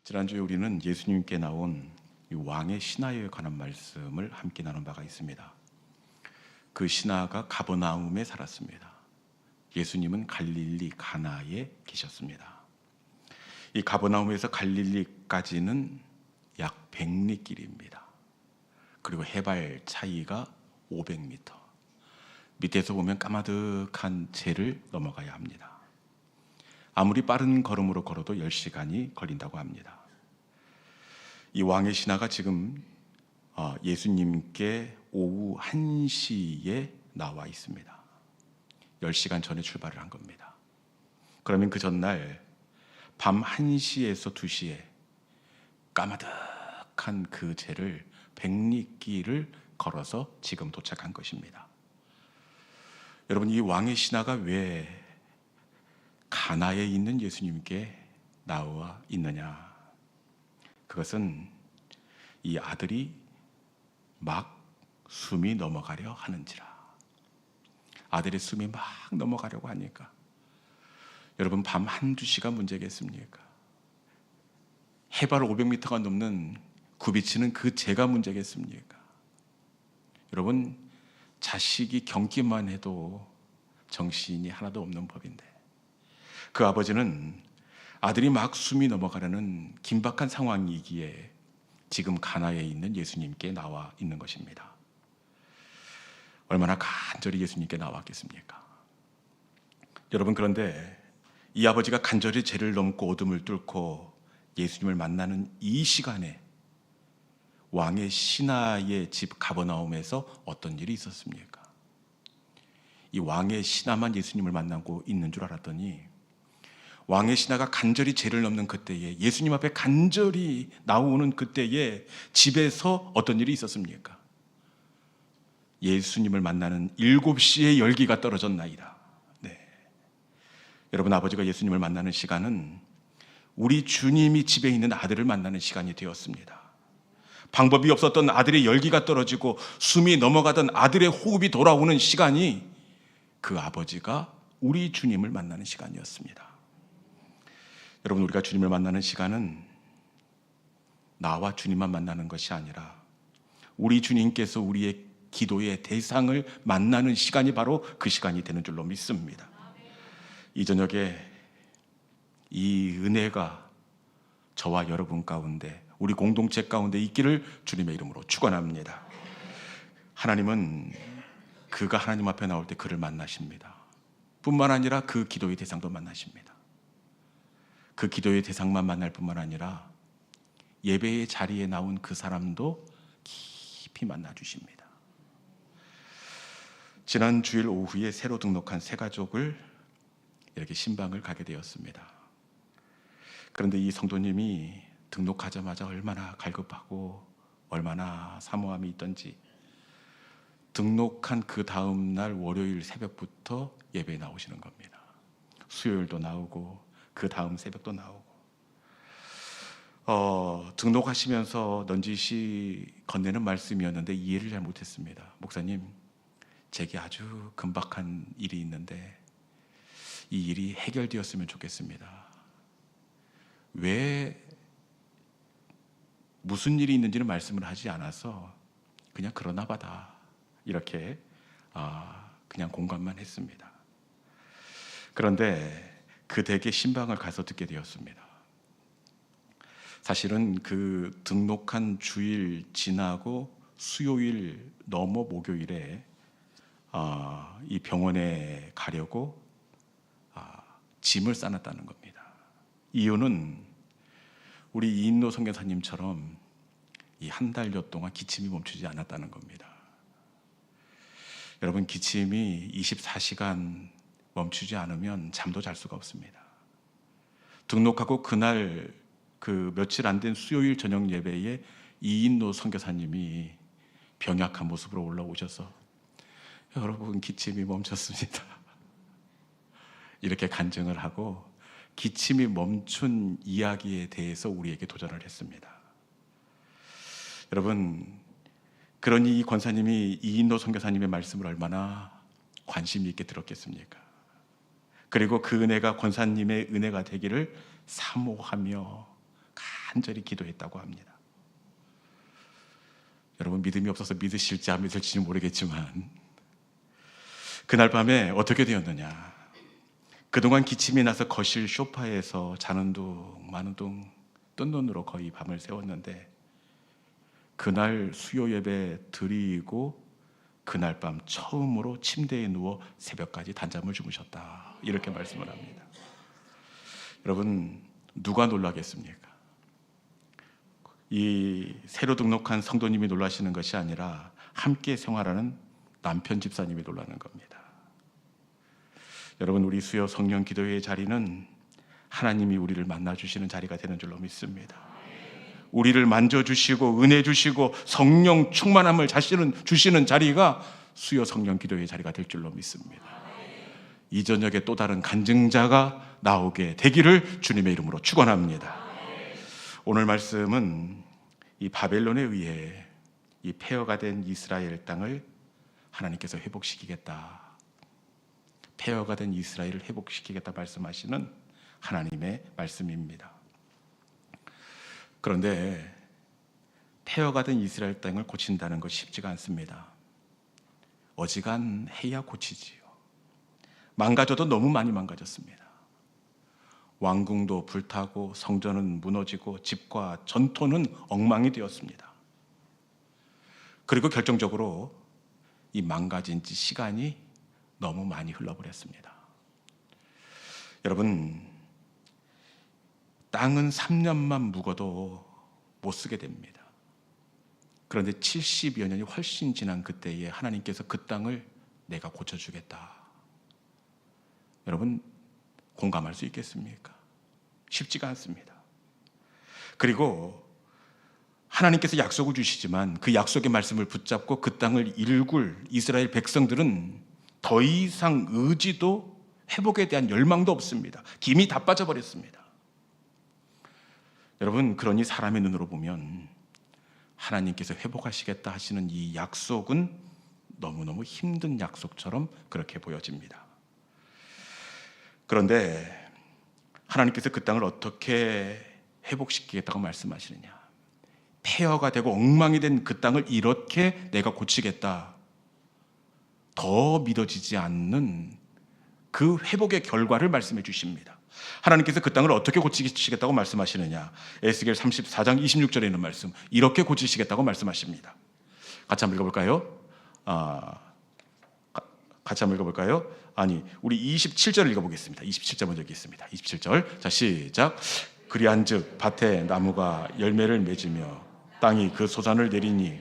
지난주에 우리는 예수님께 나온 이 왕의 신하에 관한 말씀을 함께 나눈 바가 있습니다. 그 신하가 가버나움에 살았습니다. 예수님은 갈릴리 가나에 계셨습니다. 이 가버나움에서 갈릴리까지는 약 100리 길입니다. 그리고 해발 차이가 500m. 밑에서 보면 까마득한 재를 넘어가야 합니다. 아무리 빠른 걸음으로 걸어도 10시간이 걸린다고 합니다. 이 왕의 신하가 지금 예수님께 오후 1시에 나와 있습니다. 10시간 전에 출발을 한 겁니다. 그러면 그 전날 밤 1시에서 2시에 까마득한 그 재를 100리길을 걸어서 지금 도착한 것입니다. 여러분, 이 왕의 신하가 왜 가나에 있는 예수님께 나와 있느냐? 그것은 이 아들이 막 숨이 넘어가려 하는지라. 아들의 숨이 막 넘어가려고 하니까. 여러분, 밤 1~2시가 문제겠습니까? 해발 500m가 넘는 굽이치는 그 재가 문제겠습니까? 여러분, 자식이 경기만 해도 정신이 하나도 없는 법인데, 그 아버지는 아들이 막 숨이 넘어가려는 긴박한 상황이기에 지금 가나에 있는 예수님께 나와 있는 것입니다. 얼마나 간절히 예수님께 나왔겠습니까? 여러분, 그런데 이 아버지가 간절히 죄를 넘고 어둠을 뚫고 예수님을 만나는 이 시간에 왕의 신하의 집 가버나움에서 어떤 일이 있었습니까? 이 왕의 신하만 예수님을 만나고 있는 줄 알았더니 왕의 신하가 간절히 죄를 넘는 그때에, 예수님 앞에 간절히 나오는 그때에 집에서 어떤 일이 있었습니까? 예수님을 만나는 7시에 열기가 떨어졌나이다. 네. 여러분, 아버지가 예수님을 만나는 시간은 우리 주님이 집에 있는 아들을 만나는 시간이 되었습니다. 방법이 없었던 아들의 열기가 떨어지고 숨이 넘어가던 아들의 호흡이 돌아오는 시간이 그 아버지가 우리 주님을 만나는 시간이었습니다. 여러분, 우리가 주님을 만나는 시간은 나와 주님만 만나는 것이 아니라 우리 주님께서 우리의 기도의 대상을 만나는 시간이 바로 그 시간이 되는 줄로 믿습니다. 이 저녁에 이 은혜가 저와 여러분 가운데, 우리 공동체 가운데 있기를 주님의 이름으로 축원합니다. 하나님은 그가 하나님 앞에 나올 때 그를 만나십니다. 뿐만 아니라 그 기도의 대상도 만나십니다. 그 기도의 대상만 만날 뿐만 아니라 예배의 자리에 나온 그 사람도 깊이 만나 주십니다. 지난 주일 오후에 새로 등록한 새 가족을 이렇게 신방을 가게 되었습니다. 그런데 이 성도님이 등록하자마자 얼마나 갈급하고 얼마나 사모함이 있던지, 등록한 그 다음 날 월요일 새벽부터 예배에 나오시는 겁니다. 수요일도 나오고 그 다음 새벽도 나오고, 등록하시면서 넌지시 건네는 말씀이었는데 이해를 잘 못했습니다. 목사님, 제게 아주 금박한 일이 있는데 이 일이 해결되었으면 좋겠습니다. 왜 무슨 일이 있는지는 말씀을 하지 않아서 그냥 그러나 봐다, 이렇게 그냥 공감만 했습니다. 그런데 그 댁에 신방을 가서 듣게 되었습니다. 사실은 그 등록한 주일 지나고 수요일 넘어 목요일에 이 병원에 가려고 짐을 싸놨다는 겁니다. 이유는 우리 이인로 선교사님처럼 이 한 달여 동안 기침이 멈추지 않았다는 겁니다. 여러분, 기침이 24시간 멈추지 않으면 잠도 잘 수가 없습니다. 등록하고 그날 그 며칠 안 된 수요일 저녁 예배에 이인로 선교사님이 병약한 모습으로 올라오셔서 여러분, 기침이 멈췄습니다, 이렇게 간증을 하고 기침이 멈춘 이야기에 대해서 우리에게 도전을 했습니다. 여러분, 그러니 이 권사님이 이인로 선교사님의 말씀을 얼마나 관심 있게 들었겠습니까? 그리고 그 은혜가 권사님의 은혜가 되기를 사모하며 간절히 기도했다고 합니다. 여러분, 믿음이 없어서 믿으실지 안 믿을지는 모르겠지만 그날 밤에 어떻게 되었느냐, 그동안 기침이 나서 거실 소파에서 자는 둥 마는 둥 뜬 눈으로 거의 밤을 새웠는데 그날 수요 예배 드리고 그날 밤 처음으로 침대에 누워 새벽까지 단잠을 주무셨다, 이렇게 말씀을 합니다. 여러분, 누가 놀라겠습니까? 이 새로 등록한 성도님이 놀라시는 것이 아니라 함께 생활하는 남편 집사님이 놀라는 겁니다. 여러분, 우리 수요 성령 기도회의 자리는 하나님이 우리를 만나주시는 자리가 되는 줄로 믿습니다. 우리를 만져주시고 은혜 주시고 성령 충만함을 주시는 자리가 수요 성령 기도회의 자리가 될 줄로 믿습니다. 이 저녁에 또 다른 간증자가 나오게 되기를 주님의 이름으로 축원합니다. 오늘 말씀은 이 바벨론에 의해 이 폐허가 된 이스라엘 땅을 하나님께서 회복시키겠다, 폐허가 된 이스라엘을 회복시키겠다 말씀하시는 하나님의 말씀입니다. 그런데 폐허가 된 이스라엘 땅을 고친다는 것이 쉽지가 않습니다. 어지간해야 고치지요. 망가져도 너무 많이 망가졌습니다. 왕궁도 불타고 성전은 무너지고 집과 전토는 엉망이 되었습니다. 그리고 결정적으로 이 망가진 지 시간이 너무 많이 흘러버렸습니다. 여러분, 땅은 3년만 묵어도 못 쓰게 됩니다. 그런데 70여 년이 훨씬 지난 그때에 하나님께서 그 땅을 내가 고쳐주겠다. 여러분, 공감할 수 있겠습니까? 쉽지가 않습니다. 그리고 하나님께서 약속을 주시지만 그 약속의 말씀을 붙잡고 그 땅을 일굴 이스라엘 백성들은 더 이상 의지도 회복에 대한 열망도 없습니다. 김이 다 빠져버렸습니다. 여러분, 그러니 사람의 눈으로 보면 하나님께서 회복하시겠다 하시는 이 약속은 너무너무 힘든 약속처럼 그렇게 보여집니다. 그런데 하나님께서 그 땅을 어떻게 회복시키겠다고 말씀하시느냐, 폐허가 되고 엉망이 된 그 땅을 이렇게 내가 고치겠다, 더 믿어지지 않는 그 회복의 결과를 말씀해 주십니다. 하나님께서 그 땅을 어떻게 고치시겠다고 말씀하시느냐, 에스겔 34장 26절에 있는 말씀, 이렇게 고치시겠다고 말씀하십니다. 같이 한번 읽어볼까요? 같이 한번 읽어볼까요? 아니, 우리 27절 읽어보겠습니다. 27절 먼저 읽겠습니다. 27절, 자 시작. 그리한즉 밭에 나무가 열매를 맺으며 땅이 그 소산을 내리니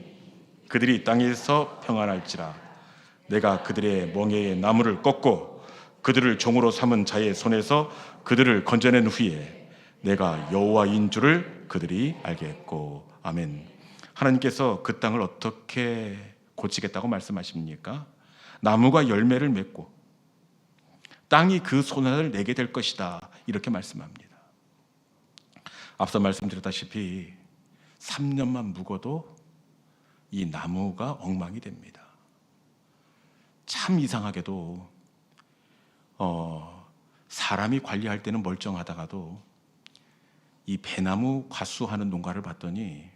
그들이 땅에서 평안할지라. 내가 그들의 멍에의 나무를 꺾고 그들을 종으로 삼은 자의 손에서 그들을 건져낸 후에 내가 여호와인 줄을 그들이 알겠고. 아멘. 하나님께서 그 땅을 어떻게 고치겠다고 말씀하십니까? 나무가 열매를 맺고 땅이 그 소산을 내게 될 것이다, 이렇게 말씀합니다. 앞서 말씀드렸다시피 3년만 묵어도 이 나무가 엉망이 됩니다. 참 이상하게도 사람이 관리할 때는 멀쩡하다가도 이 배나무 과수하는 농가를 봤더니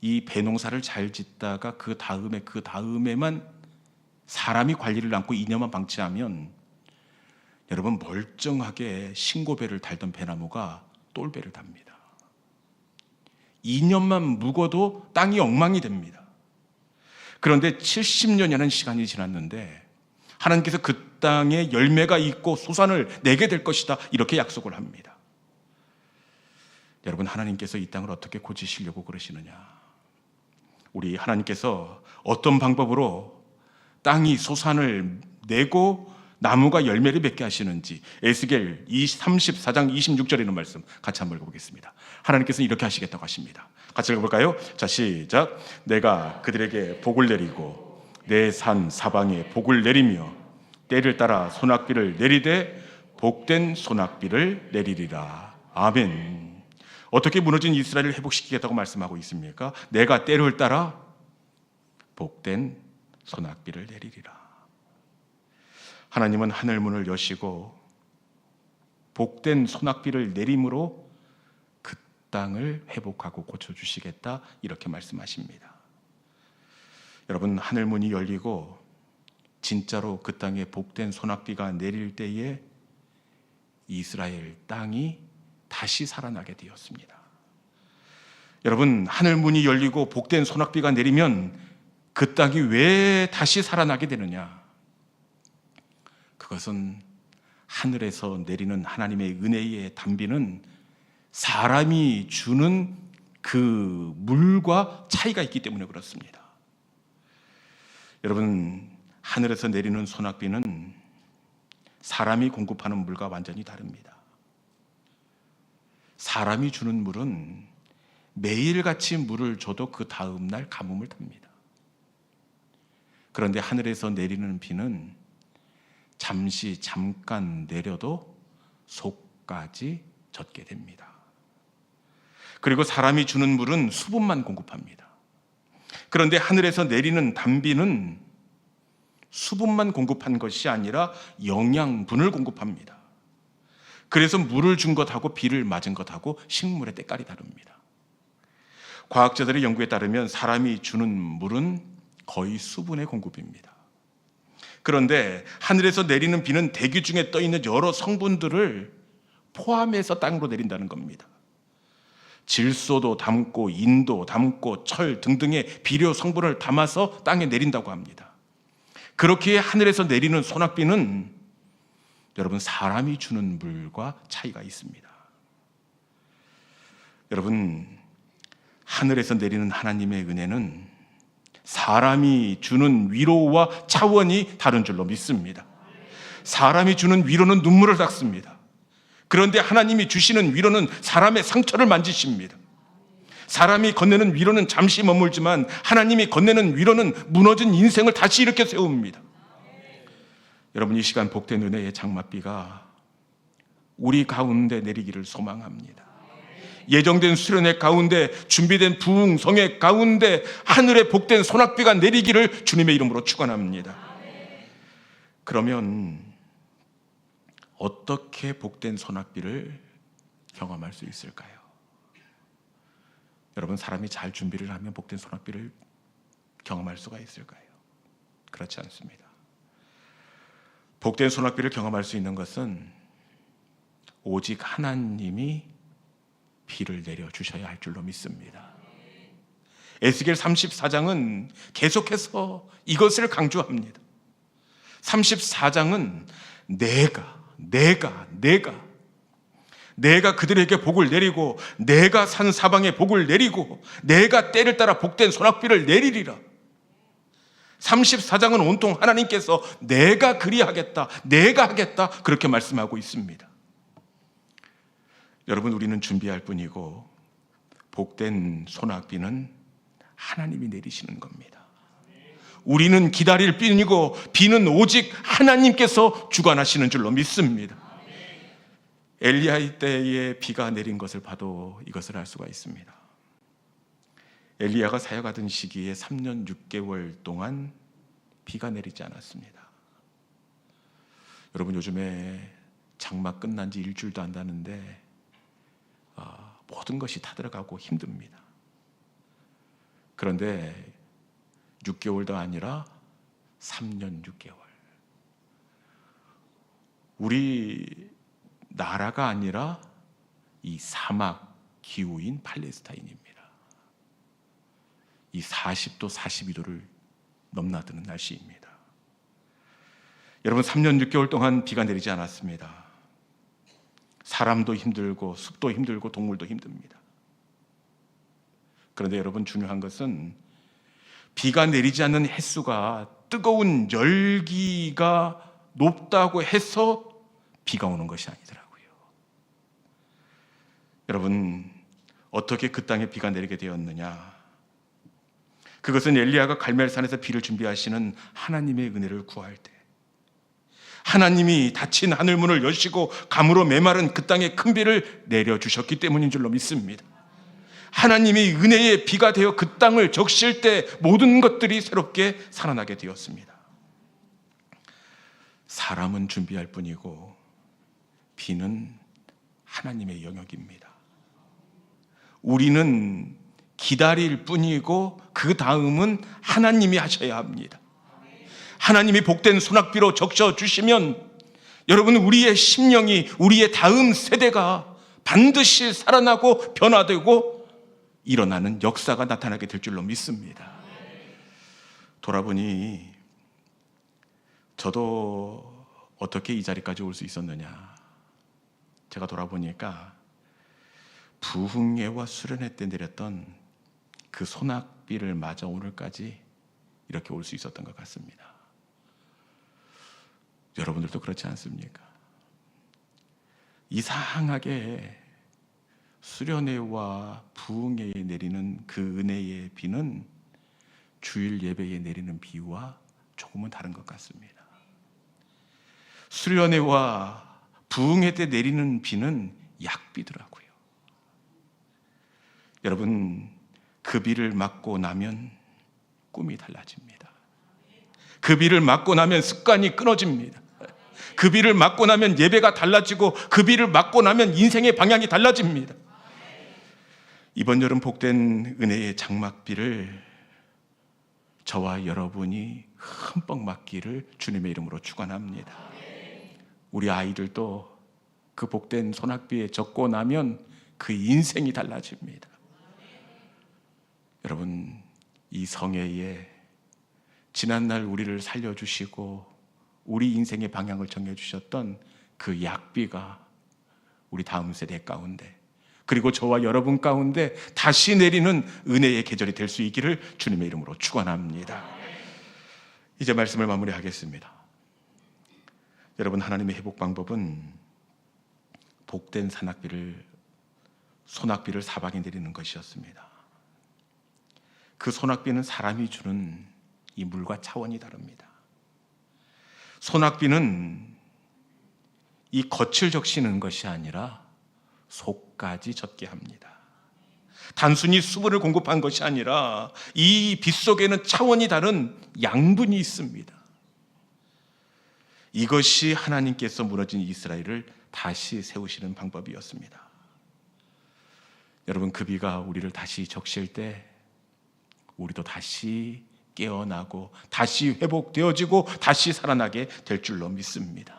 이 배농사를 잘 짓다가 그 다음에만 사람이 관리를 않고 2년만 방치하면 여러분, 멀쩡하게 신고배를 달던 배나무가 똘배를 답니다. 2년만 묵어도 땅이 엉망이 됩니다. 그런데 70년이라는 시간이 지났는데 하나님께서 그 땅에 열매가 있고 소산을 내게 될 것이다, 이렇게 약속을 합니다. 여러분, 하나님께서 이 땅을 어떻게 고치시려고 그러시느냐, 우리 하나님께서 어떤 방법으로 땅이 소산을 내고 나무가 열매를 맺게 하시는지 에스겔 34장 26절에 있는 말씀 같이 한번 읽어보겠습니다. 하나님께서는 이렇게 하시겠다고 하십니다. 같이 읽어볼까요? 자 시작. 내가 그들에게 복을 내리고 내 산 사방에 복을 내리며 때를 따라 소낙비를 내리되 복된 소낙비를 내리리라. 아멘. 어떻게 무너진 이스라엘을 회복시키겠다고 말씀하고 있습니까? 내가 때를 따라 복된 소낙비를 내리리라. 하나님은 하늘문을 여시고 복된 소낙비를 내림으로 그 땅을 회복하고 고쳐주시겠다 이렇게 말씀하십니다. 여러분, 하늘 문이 열리고 진짜로 그 땅에 복된 소낙비가 내릴 때에 이스라엘 땅이 다시 살아나게 되었습니다. 여러분, 하늘 문이 열리고 복된 소낙비가 내리면 그 땅이 왜 다시 살아나게 되느냐? 그것은 하늘에서 내리는 하나님의 은혜의 단비는 사람이 주는 그 물과 차이가 있기 때문에 그렇습니다. 여러분, 하늘에서 내리는 소낙비는 사람이 공급하는 물과 완전히 다릅니다. 사람이 주는 물은 매일같이 물을 줘도 그 다음 날 가뭄을 답니다. 그런데 하늘에서 내리는 비는 잠깐 내려도 속까지 젖게 됩니다. 그리고 사람이 주는 물은 수분만 공급합니다. 그런데 하늘에서 내리는 단비는 수분만 공급한 것이 아니라 영양분을 공급합니다. 그래서 물을 준 것하고 비를 맞은 것하고 식물의 때깔이 다릅니다. 과학자들의 연구에 따르면 사람이 주는 물은 거의 수분의 공급입니다. 그런데 하늘에서 내리는 비는 대기 중에 떠있는 여러 성분들을 포함해서 땅으로 내린다는 겁니다. 질소도 담고 인도 담고 철 등등의 비료 성분을 담아서 땅에 내린다고 합니다. 그렇기에 하늘에서 내리는 소낙비는 여러분, 사람이 주는 물과 차이가 있습니다. 여러분, 하늘에서 내리는 하나님의 은혜는 사람이 주는 위로와 차원이 다른 줄로 믿습니다. 사람이 주는 위로는 눈물을 닦습니다. 그런데 하나님이 주시는 위로는 사람의 상처를 만지십니다. 사람이 건네는 위로는 잠시 머물지만 하나님이 건네는 위로는 무너진 인생을 다시 일으켜 세웁니다. 여러분, 이 시간 복된 은혜의 장맛비가 우리 가운데 내리기를 소망합니다. 예정된 수련회 가운데, 준비된 부흥 성회 가운데 하늘의 복된 소낙비가 내리기를 주님의 이름으로 축원합니다. 그러면 어떻게 복된 소낙비를 경험할 수 있을까요? 여러분, 사람이 잘 준비를 하면 복된 소낙비를 경험할 수가 있을까요? 그렇지 않습니다. 복된 소낙비를 경험할 수 있는 것은 오직 하나님이 비를 내려주셔야 할 줄로 믿습니다. 에스겔 34장은 계속해서 이것을 강조합니다. 34장은 내가 그들에게 복을 내리고 내가 산 사방에 복을 내리고 내가 때를 따라 복된 소낙비를 내리리라. 34장은 온통 하나님께서 내가 그리하겠다, 내가 하겠다 그렇게 말씀하고 있습니다. 여러분, 우리는 준비할 뿐이고 복된 소낙비는 하나님이 내리시는 겁니다. 우리는 기다릴 뿐이고 비는 오직 하나님께서 주관하시는 줄로 믿습니다. 엘리야 때에 비가 내린 것을 봐도 이것을 알 수가 있습니다. 엘리야가 사역하던 시기에 3년 6개월 동안 비가 내리지 않았습니다. 여러분, 요즘에 장마 끝난 지 일주일도 안 되는데 모든 것이 타들어가고 힘듭니다. 그런데 6개월도 아니라 3년 6개월. 우리 나라가 아니라 이 사막 기후인 팔레스타인입니다. 이 40도, 42도를 넘나드는 날씨입니다. 여러분, 3년 6개월 동안 비가 내리지 않았습니다. 사람도 힘들고 숲도 힘들고 동물도 힘듭니다. 그런데 여러분, 중요한 것은 비가 내리지 않는 햇수가 뜨거운 열기가 높다고 해서 비가 오는 것이 아니더라고요. 여러분, 어떻게 그 땅에 비가 내리게 되었느냐? 그것은 엘리야가 갈멜산에서 비를 준비하시는 하나님의 은혜를 구할 때 하나님이 닫힌 하늘문을 여시고 감으로 메마른 그 땅에 큰 비를 내려주셨기 때문인 줄로 믿습니다. 하나님이 은혜의 비가 되어 그 땅을 적실 때 모든 것들이 새롭게 살아나게 되었습니다. 사람은 준비할 뿐이고 비는 하나님의 영역입니다. 우리는 기다릴 뿐이고 그 다음은 하나님이 하셔야 합니다. 하나님이 복된 소낙비로 적셔주시면 여러분, 우리의 심령이, 우리의 다음 세대가 반드시 살아나고 변화되고 일어나는 역사가 나타나게 될 줄로 믿습니다. 돌아보니 저도 어떻게 이 자리까지 올 수 있었느냐. 제가 돌아보니까 부흥회와 수련회 때 내렸던 그 소낙비를 맞아 오늘까지 이렇게 올 수 있었던 것 같습니다. 여러분들도 그렇지 않습니까? 이상하게 수련회와 부흥회에 내리는 그 은혜의 비는 주일 예배에 내리는 비와 조금은 다른 것 같습니다. 수련회와 부흥회 때 내리는 비는 약비더라고요. 여러분, 그 비를 맞고 나면 꿈이 달라집니다. 그 비를 맞고 나면 습관이 끊어집니다. 그 비를 맞고 나면 예배가 달라지고 그 비를 맞고 나면 인생의 방향이 달라집니다. 이번 여름 복된 은혜의 장막비를 저와 여러분이 흠뻑 맞기를 주님의 이름으로 축원합니다. 우리 아이들도 그 복된 소낙비에 젖고 나면 그 인생이 달라집니다. 여러분, 이 성회에 지난날 우리를 살려주시고 우리 인생의 방향을 정해주셨던 그 약비가 우리 다음 세대 가운데, 그리고 저와 여러분 가운데 다시 내리는 은혜의 계절이 될 수 있기를 주님의 이름으로 축원합니다. 이제 말씀을 마무리하겠습니다. 여러분, 하나님의 회복 방법은 복된 소낙비를 사방에 내리는 것이었습니다. 그 소낙비는 사람이 주는 이 물과 차원이 다릅니다. 소낙비는 이 겉을 적시는 것이 아니라 속까지 젖게 합니다. 단순히 수분을 공급한 것이 아니라 이 빛 속에는 차원이 다른 양분이 있습니다. 이것이 하나님께서 무너진 이스라엘을 다시 세우시는 방법이었습니다. 여러분, 그 비가 우리를 다시 적실 때 우리도 다시 깨어나고 다시 회복되어지고 다시 살아나게 될 줄로 믿습니다.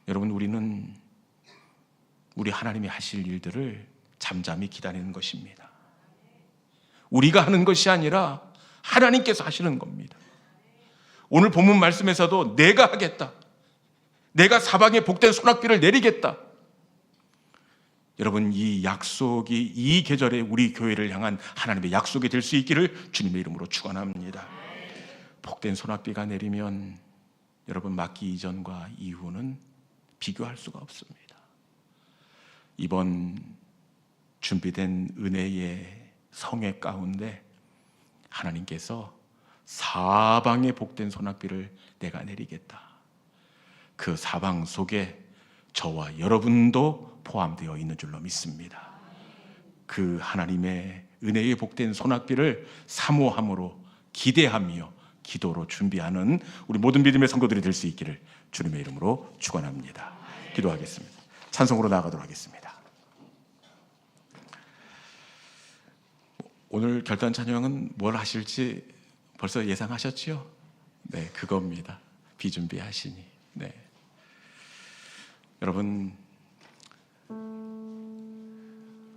여러분, 우리는 우리 하나님이 하실 일들을 잠잠히 기다리는 것입니다. 우리가 하는 것이 아니라 하나님께서 하시는 겁니다. 오늘 본문 말씀에서도 내가 하겠다, 내가 사방에 복된 소낙비를 내리겠다. 여러분, 이 약속이 이 계절에 우리 교회를 향한 하나님의 약속이 될 수 있기를 주님의 이름으로 축원합니다. 복된 소낙비가 내리면 여러분, 맞기 이전과 이후는 비교할 수가 없습니다. 이번 준비된 은혜의 성회 가운데 하나님께서 사방에 복된 소낙비를 내가 내리겠다. 그 사방 속에 저와 여러분도 포함되어 있는 줄로 믿습니다. 그 하나님의 은혜의 복된 소낙비를 사모함으로 기대하며 기도로 준비하는 우리 모든 믿음의 성도들이 될 수 있기를 주님의 이름으로 축원합니다. 기도하겠습니다. 찬송으로 나아가도록 하겠습니다. 오늘 결단 찬양은 뭘 하실지 벌써 예상하셨죠? 네, 그겁니다. 비준비하시니. 네. 여러분,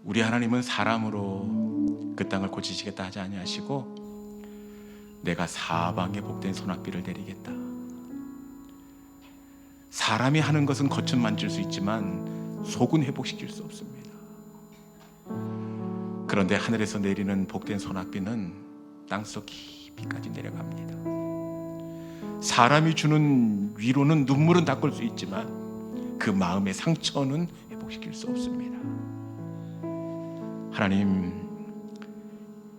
우리 하나님은 사람으로 그 땅을 고치시겠다 하지 아니하시고 내가 사방에 복된 소낙비를 내리겠다. 사람이 하는 것은 겉은 만질 수 있지만 속은 회복시킬 수 없습니다. 그런데 하늘에서 내리는 복된 소낙비는 땅속 깊이까지 내려갑니다. 사람이 주는 위로는 눈물은 닦을 수 있지만 그 마음의 상처는 회복시킬 수 없습니다. 하나님,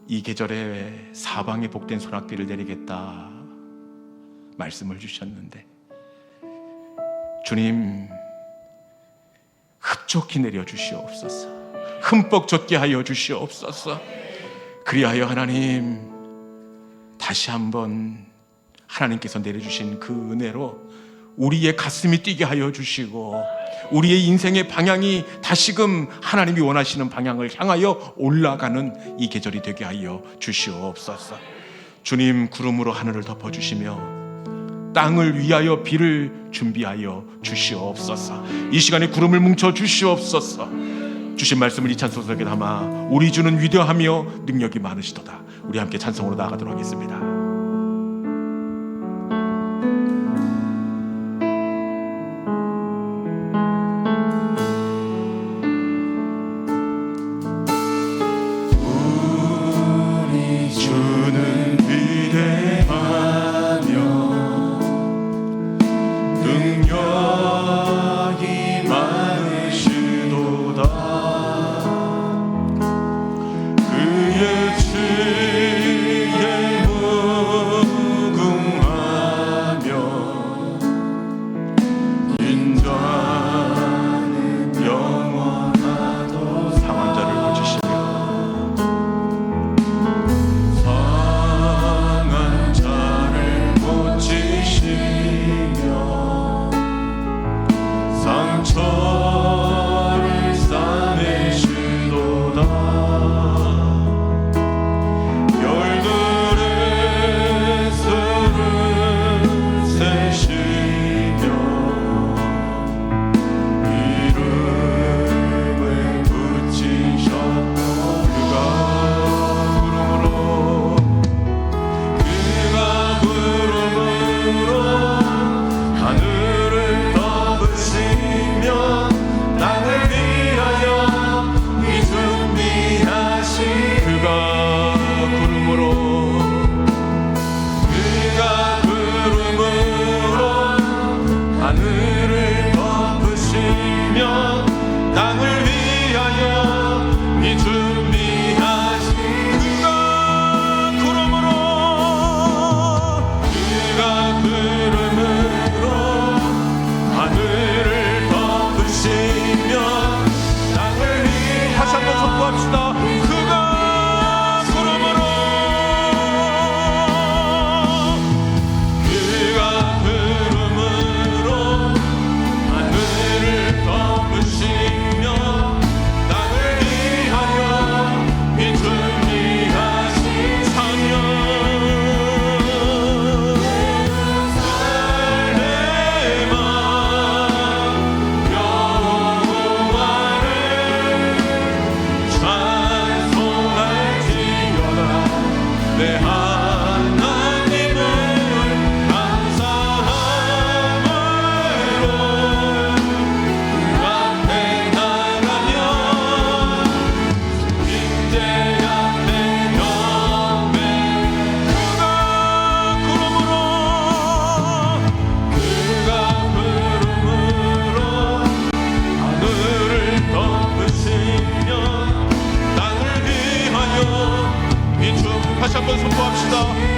이 계절에 사방에 복된 소낙비를 내리겠다 말씀을 주셨는데 주님, 흡족히 내려 주시옵소서. 흠뻑 젖게 하여 주시옵소서. 그리하여 하나님, 다시 한번 하나님께서 내려주신 그 은혜로 우리의 가슴이 뛰게 하여 주시고 우리의 인생의 방향이 다시금 하나님이 원하시는 방향을 향하여 올라가는 이 계절이 되게 하여 주시옵소서. 주님, 구름으로 하늘을 덮어주시며 땅을 위하여 비를 준비하여 주시옵소서. 이 시간에 구름을 뭉쳐 주시옵소서. 주신 말씀을 이 찬송석에 담아 우리 주는 위대하며 능력이 많으시도다. 우리 함께 찬송으로 나아가도록 하겠습니다. 우리 주는 위대하며 능력이 많으시도다. 그의 지혜 무궁하며 인자는 영원하도. 상한 자를 고치시며 상한 자를 고치시며 상처를 싸매시도다. 별들의 수를 세시며 이름을 붙이셨고 그가 구름으로 하늘을 덮으시며 땅을 위하여 이 준비하신 그가 구름으로 하늘을 덮으시며 땅을 위하여 이 준비하신 그가 구름으로 하늘을 덮으시며 땅을 위하여. 다시 한번 선포합시다. 그가 구름으로 하늘을 덮으시며 땅을 위하여 이 준비하신 사명 살레마 여호와를 찬송할지어다. 내 하나님을 감사함으로 그 앞에 나가며 인재한 내 경배. 그가 구름으로 하늘을 덮으시며 땅을 위하여 이 춤. 다시 한번 선포합시다.